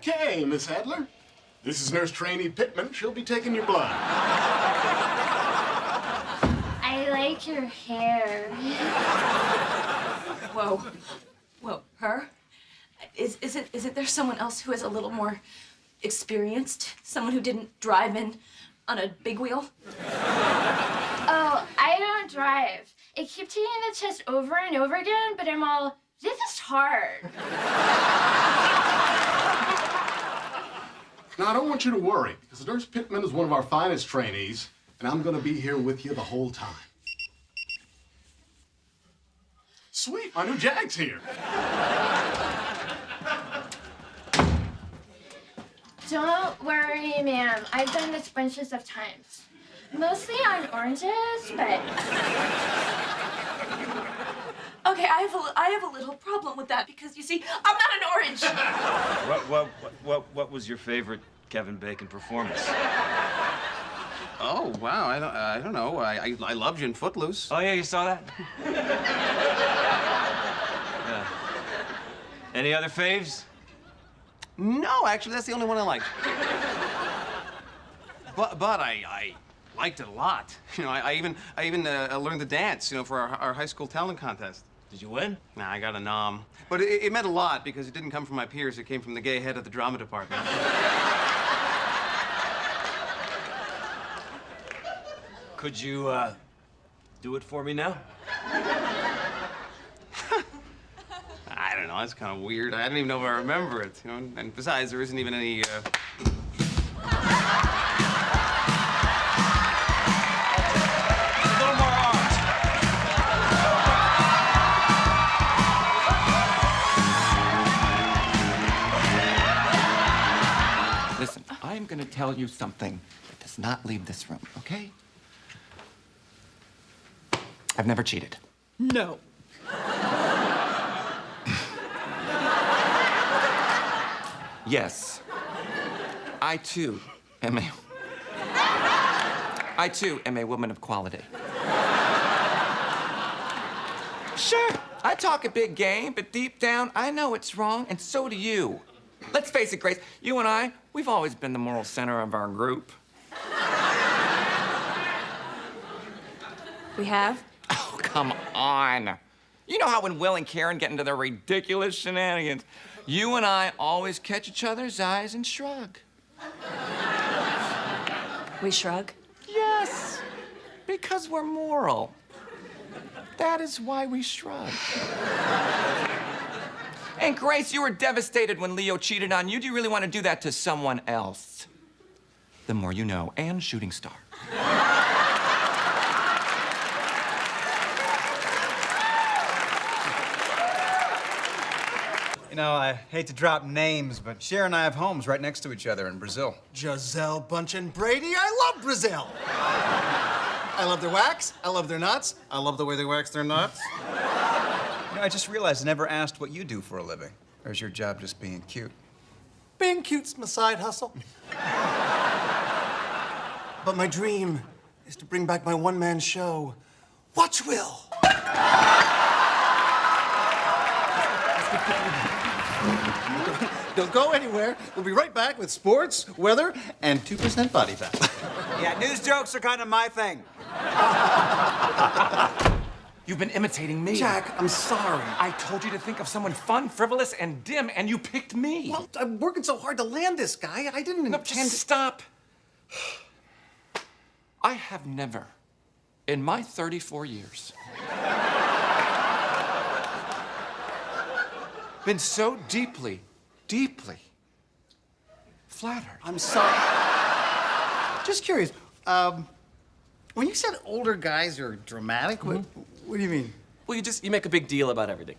Okay, Miss Adler. This is Nurse Trainee Pittman. She'll be taking your blood. I like your hair. Whoa. Whoa, her? Isn't there someone else who is a little more experienced? Someone who didn't drive in on a big wheel? Oh, I don't drive. I keep taking the test over and over again, but I'm all, this is hard. Now, I don't want you to worry, because Nurse Pittman is one of our finest trainees, and I'm going to be here with you the whole time. Sweet, my new Jag's here. Don't worry, ma'am. I've done this bunches of times. Mostly on oranges, but... Okay, I have a little problem with that because, you see, I'm not an orange. What was your favorite Kevin Bacon performance? Oh, wow, I don't know. I loved you in Footloose. Oh, yeah, you saw that? Yeah. Any other faves? No, actually, that's the only one I liked. But I liked it a lot. You know, I even learned the dance, you know, for our high school talent contest. Did you win? Nah, I got a nom. But it meant a lot because it didn't come from my peers. It came from the gay head of the drama department. Could you, do it for me now? I don't know, that's kind of weird. I don't even know if I remember it, you know? And besides, there isn't even any, Listen, I'm gonna tell you something that does not leave this room, okay? I've never cheated. No. Yes. I too am a woman of quality. Sure, I talk a big game, but deep down, I know it's wrong, and so do you. Let's face it, Grace, you and I, we've always been the moral center of our group. We have? Oh, come on. You know how when Will and Karen get into their ridiculous shenanigans, you and I always catch each other's eyes and shrug. We shrug? Yes, because we're moral. That is why we shrug. And Grace, you were devastated when Leo cheated on you. Do you really want to do that to someone else? The more you know, and shooting star. You know, I hate to drop names, but Cher and I have homes right next to each other in Brazil. Giselle Bundchen Brady, I love Brazil. I love their wax, I love their nuts, I love the way they wax their nuts. You know, I just realized I never asked what you do for a living. Or is your job just being cute? Being cute's my side hustle. But my dream is to bring back my one-man show, Watch Will. Don't go anywhere. We'll be right back with sports, weather, and 2% body fat. Yeah, news jokes are kind of my thing. You've been imitating me. Jack, I'm sorry. I told you to think of someone fun, frivolous, and dim, and you picked me. Well, I'm working so hard to land this guy. I didn't No, intend just stop. I have never, in my 34 years, been so deeply flattered. I'm sorry. Just curious. When you said older guys are dramatic, what do you mean? Well, you make a big deal about everything.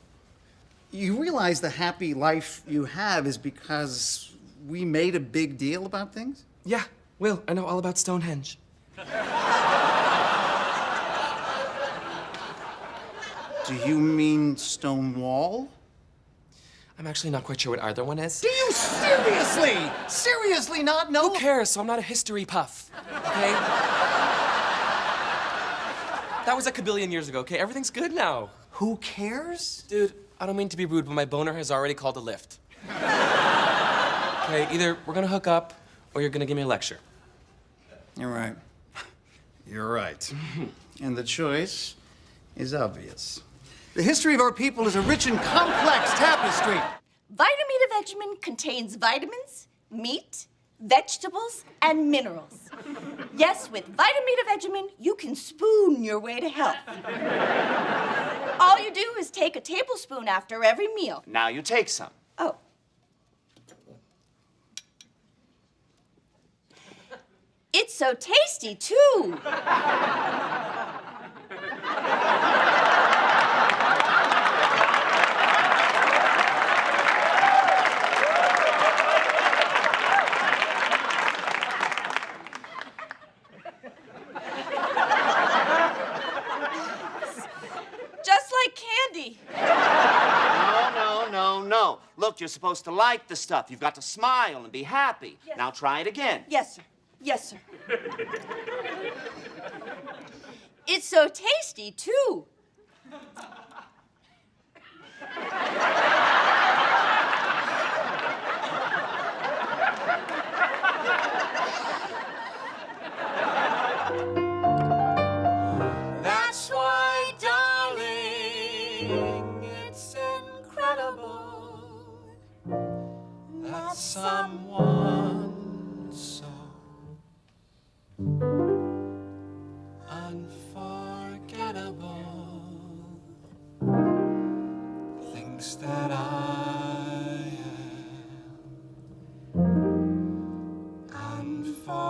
You realize the happy life you have is because we made a big deal about things? Yeah, Will, I know all about Stonehenge. Do you mean Stonewall? I'm actually not quite sure what either one is. Do you seriously not know? Who cares? So I'm not a history puff, okay? That was like a billion years ago, okay? Everything's good now. Who cares? Dude, I don't mean to be rude, but my boner has already called a lift. Okay? Okay, either we're gonna hook up or you're gonna give me a lecture. You're right. You're right. And the choice is obvious. The history of our people is a rich and complex tapestry. Vitameatavegamin contains vitamins, meat, vegetables, and minerals. Yes, with Vitameatavegamin, you can spoon your way to health. All you do is take a tablespoon after every meal. Now you take some. Oh. It's so tasty, too. Just like candy. No. Look, you're supposed to like the stuff. You've got to smile and be happy. Yes. Now try it again. Yes, sir. Yes, sir. It's so tasty, too. That's why, darling, it's incredible that someone so unforgettable thinks that I am unforgettable.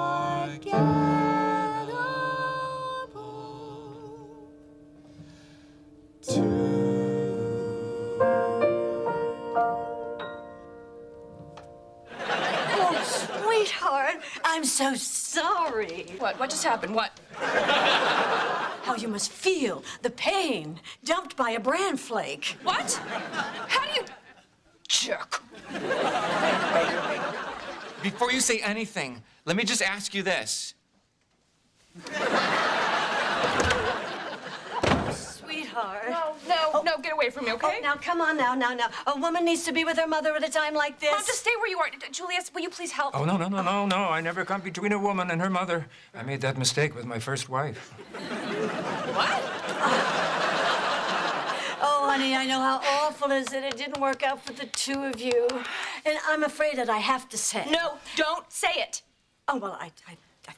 Oh, sweetheart, I'm so sorry. What? What just happened? What? How you must feel the pain dumped by a bran flake. What? How do you... Jerk. Before you say anything, let me just ask you this. Sweetheart. No, get away from me, okay? Oh, now, come on, now. A woman needs to be with her mother at a time like this. Mom, just stay where you are. Julius, will you please help? Oh, no. I never come between a woman and her mother. I made that mistake with my first wife. What? Oh, honey, I know how awful it is that it didn't work out for the two of you. And I'm afraid that I have to say. No, don't say it. Oh, well, I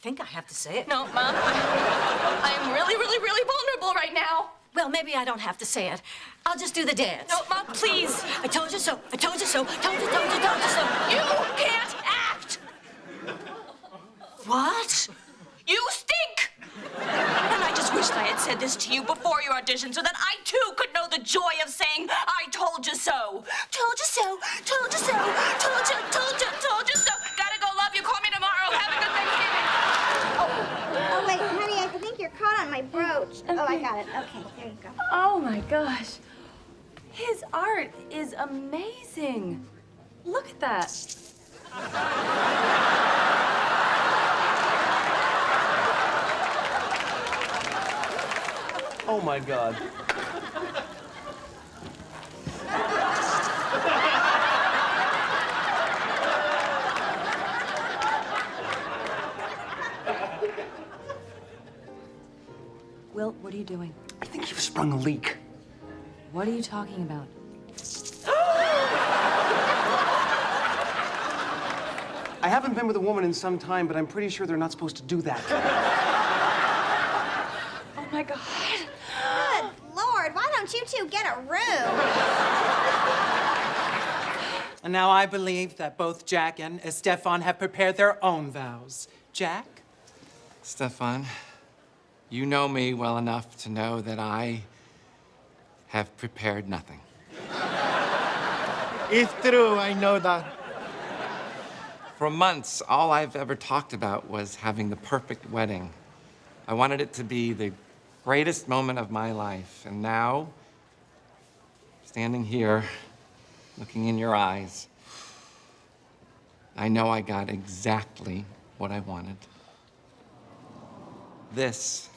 think I have to say it. No, Mom. I'm really vulnerable right now. Well, maybe I don't have to say it. I'll just do the dance. No, Mom, please. I told you so. I told you so. Told you so. You can't act. What? You stink. And I just wished I had said this to you before your audition so that I, too, could know the joy of saying, I told you so. Told you so. Told you so. Told you so. Gotta go, love you. Call me tomorrow. Have a good Thanksgiving. Oh, wait, honey, I think you're caught on my brooch. Oh, I got it. Okay, there you go. Oh, my gosh. His art is amazing. Look at that. Oh my God. Will, what are you doing? I think you've sprung a leak. What are you talking about? I haven't been with a woman in some time, but I'm pretty sure they're not supposed to do that. Oh, my God. Good Lord, why don't you two get a room? And now I believe that both Jack and Stefan have prepared their own vows. Jack? Stefan, you know me well enough to know that I have prepared nothing. It's true, I know that. For months, all I've ever talked about was having the perfect wedding. I wanted it to be the greatest moment of my life. And now, standing here, looking in your eyes, I know I got exactly what I wanted. This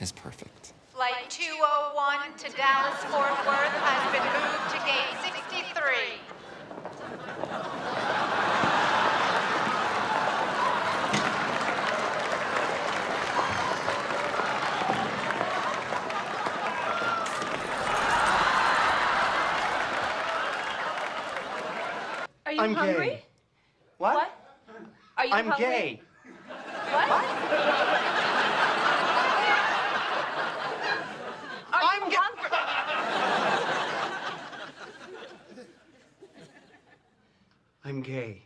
is perfect. Flight 201 to Dallas-Fort Worth has been moved to gate 63. hungry? gay. What? Are you I'm hungry? gay. What? Are you hungry? I'm gay.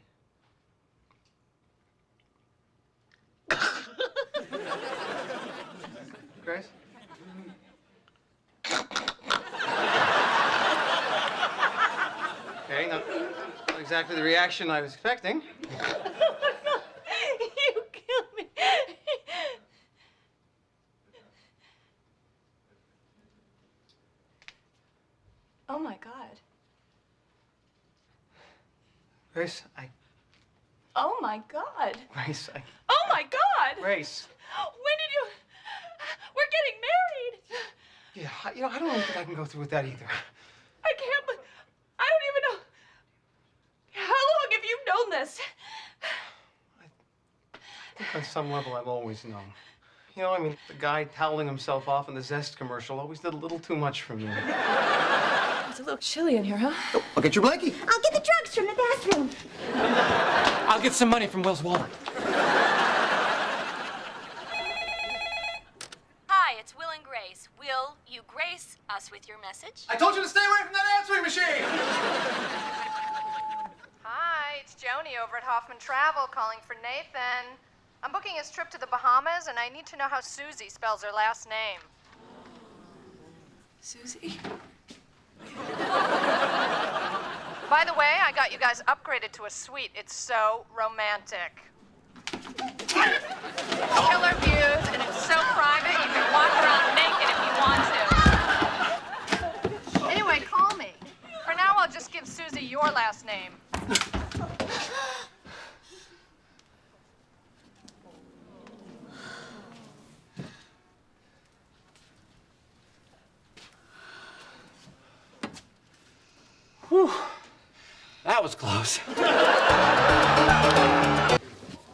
Grace? Okay, not exactly the reaction I was expecting. You killed me. Oh my God. Grace, Oh my God. Grace, Oh my God. Grace. When did you? We're getting married. Yeah, you know, I don't think I can go through with that either. I can't. I don't even know. How long have you known this? I think on some level I've always known. You know, I mean, the guy toweling himself off in the Zest commercial always did a little too much for me. It's a little chilly in here, huh? Oh, I'll get your blankie. I'll get the drugs from the bathroom. I'll get some money from Will's wallet. Hi, it's Will and Grace. Will you grace us with your message? I told you to stay away from that answering machine! Hi, it's Joni over at Hoffman Travel calling for Nathan. I'm booking his trip to the Bahamas, and I need to know how Susie spells her last name. Susie? By the way, I got you guys upgraded to a suite. It's so romantic. Killer views, and it's so private, you can walk around naked if you want to. Anyway, call me. For now, I'll just give Susie your last name. Whew. That was close.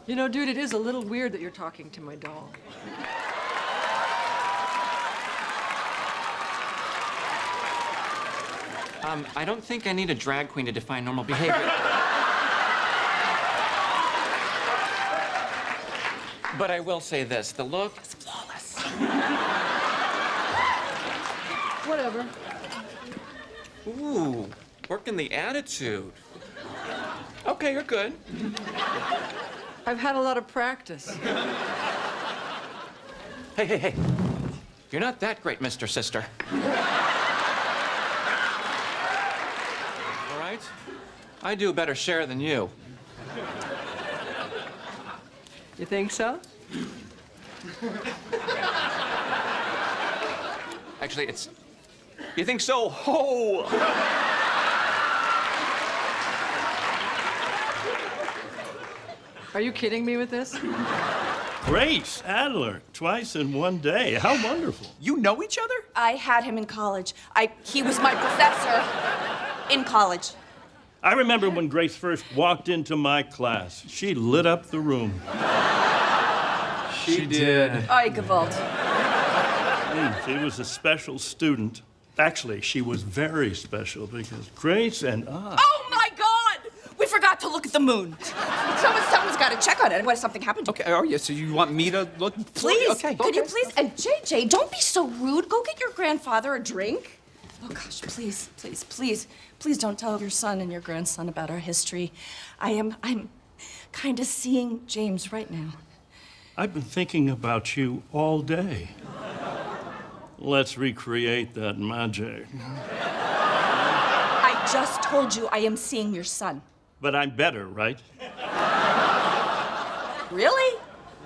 You know, dude, it is a little weird that you're talking to my doll. I don't think I need a drag queen to define normal behavior. But I will say this, the look is flawless. Whatever. Ooh, working the attitude. Okay, you're good. I've had a lot of practice. Hey. You're not that great, Mr. Sister. All right? I do a better share than you. You think so? Actually, it's... You think so? Ho! Are you kidding me with this? Grace Adler, twice in one day. How wonderful. You know each other? I had him in college. He was my professor in college. I remember when Grace first walked into my class. She lit up the room. She did. Ay, Gewalt. She was a special student. Actually, she was very special because Grace and I... Oh, my God! We forgot to look at the moon. Someone's got to check on it. What if something happened to Okay, oh, yeah, so you want me to look? Please, Okay. could you please? And JJ, don't be so rude. Go get your grandfather a drink. Oh, gosh, please don't tell your son and your grandson about our history. I'm kind of seeing James right now. I've been thinking about you all day. Let's recreate that magic. I just told you I am seeing your son. But I'm better, right? Really?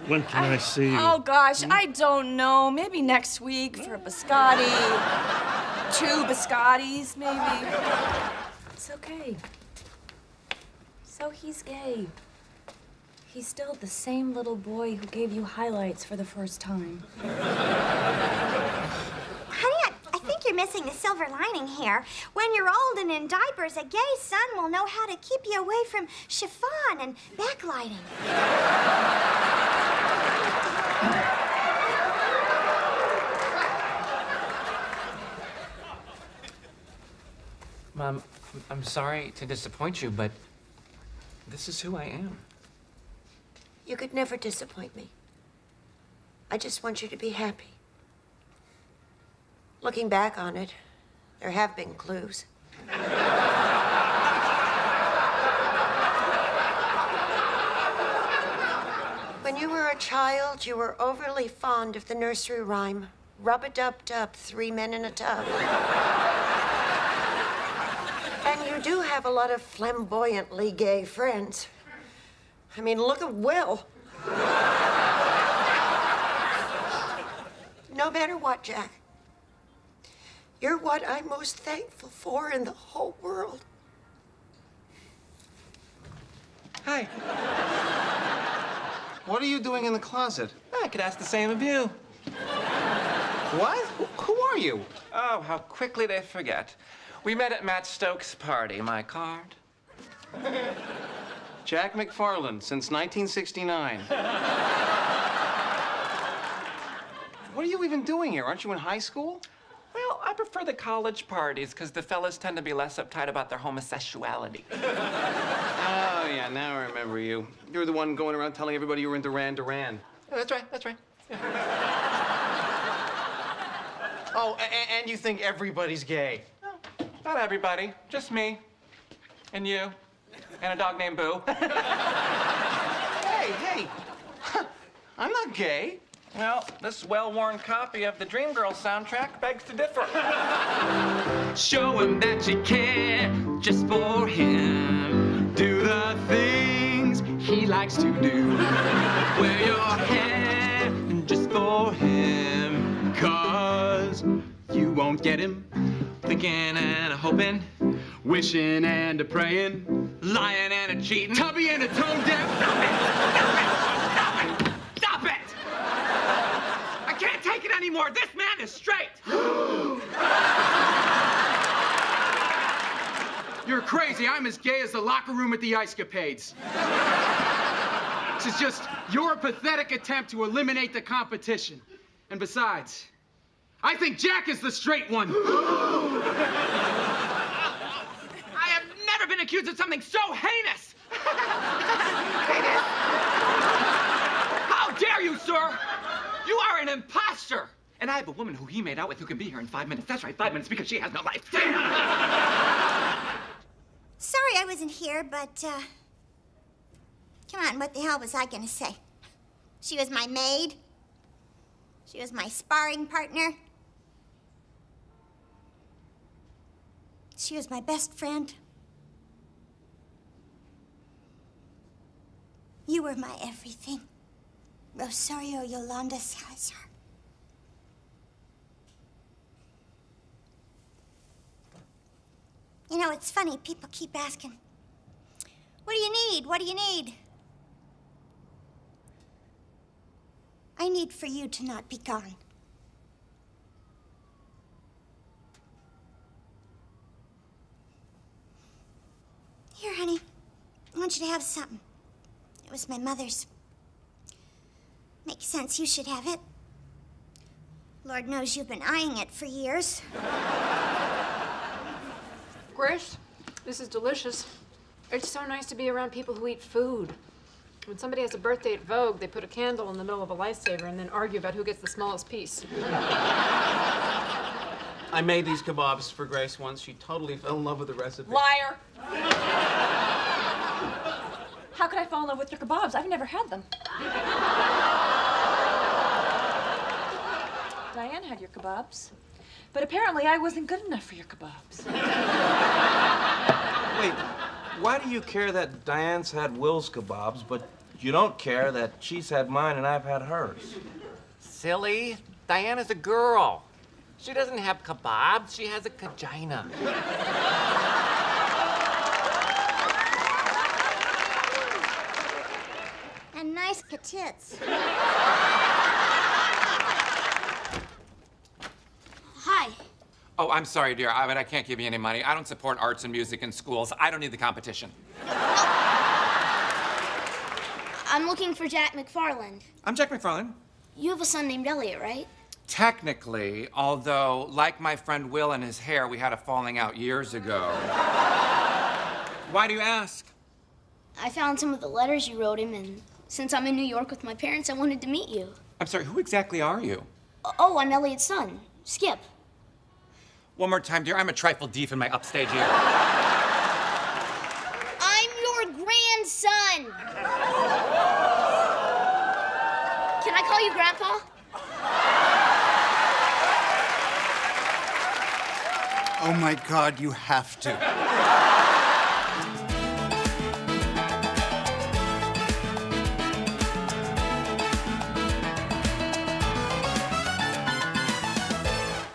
When can I see you? Oh, gosh, I don't know. Maybe next week for a biscotti. 2 biscottis, maybe. It's okay. So he's gay. He's still the same little boy who gave you highlights for the first time. Honey, I think you're missing the silver lining here. When you're old and in diapers, a gay son will know how to keep you away from chiffon and backlighting. Mom, I'm sorry to disappoint you, but This is who I am. You could never disappoint me. I just want you to be happy. Looking back on it, there have been clues. When you were a child, you were overly fond of the nursery rhyme, rub-a-dub-dub, 3 men in a tub. And you do have a lot of flamboyantly gay friends. I mean, look at Will. No matter what, Jack, you're what I'm most thankful for in the whole world. Hey. What are you doing in the closet? I could ask the same of you. What? Who are you? Oh, how quickly they forget. We met at Matt Stokes' party. My card? Jack McFarland, since 1969. What are you even doing here? Aren't you in high school? Well, I prefer the college parties because the fellas tend to be less uptight about their homosexuality. Oh, yeah, now I remember you. You were the one going around telling everybody you were into Duran Duran. Oh, that's right, that's right. Yeah. Oh, and you think everybody's gay? No, not everybody. Just me. And you. And a dog named Boo. Hey. I'm not gay. Well, this well-worn copy of the Dreamgirls soundtrack begs to differ. Show him that you care just for him. Do the things he likes to do. Wear your hair just for him. 'Cause you won't get him. Thinking and a hoping. Wishing and a praying. Lying and a cheating. Tubby and a tone deaf. Stop it! Stop it! Stop it! Stop it! I can't take it anymore. This man is straight. You're crazy. I'm as gay as the locker room at the Ice Capades. This is just your pathetic attempt to eliminate the competition. And besides, I think Jack is the straight one. I have never been accused of something so heinous. How dare you, sir? You are an imposter. And I have a woman who he made out with who can be here in 5 minutes. That's right, 5 minutes, because she has no life. Sorry I wasn't here, but, come on, what the hell was I gonna say? She was my maid. She was my sparring partner. She was my best friend. You were my everything. Rosario Yolanda Salazar. You know, it's funny, people keep asking, what do you need? What do you need? I need for you to not be gone. Here, honey, I want you to have something. It was my mother's. Makes sense, you should have it. Lord knows you've been eyeing it for years. Grace, this is delicious. It's so nice to be around people who eat food. When somebody has a birthday at Vogue, they put a candle in the middle of a lifesaver and then argue about who gets the smallest piece. I made these kebabs for Grace once. She totally fell in love with the recipe. Liar! How could I fall in love with your kebabs? I've never had them. Diane had your kebabs. But apparently I wasn't good enough for your kebabs. Wait, why do you care that Diane's had Will's kebabs, but you don't care that she's had mine and I've had hers? Silly. Diana's a girl. She doesn't have kebabs. She has a vagina. And nice tits. Hi. Oh, I'm sorry, dear, but I can't give you any money. I don't support arts and music in schools. I don't need the competition. I'm looking for Jack McFarland. I'm Jack McFarland. You have a son named Elliot, right? Technically, although, like my friend Will and his hair, we had a falling out years ago. Why do you ask? I found some of the letters you wrote him, and since I'm in New York with my parents, I wanted to meet you. I'm sorry, who exactly are you? Oh, I'm Elliot's son, Skip. One more time, dear. I'm a trifle deep in my upstage ear. I'm your grandson. Can I call you Grandpa? Oh my God, you have to.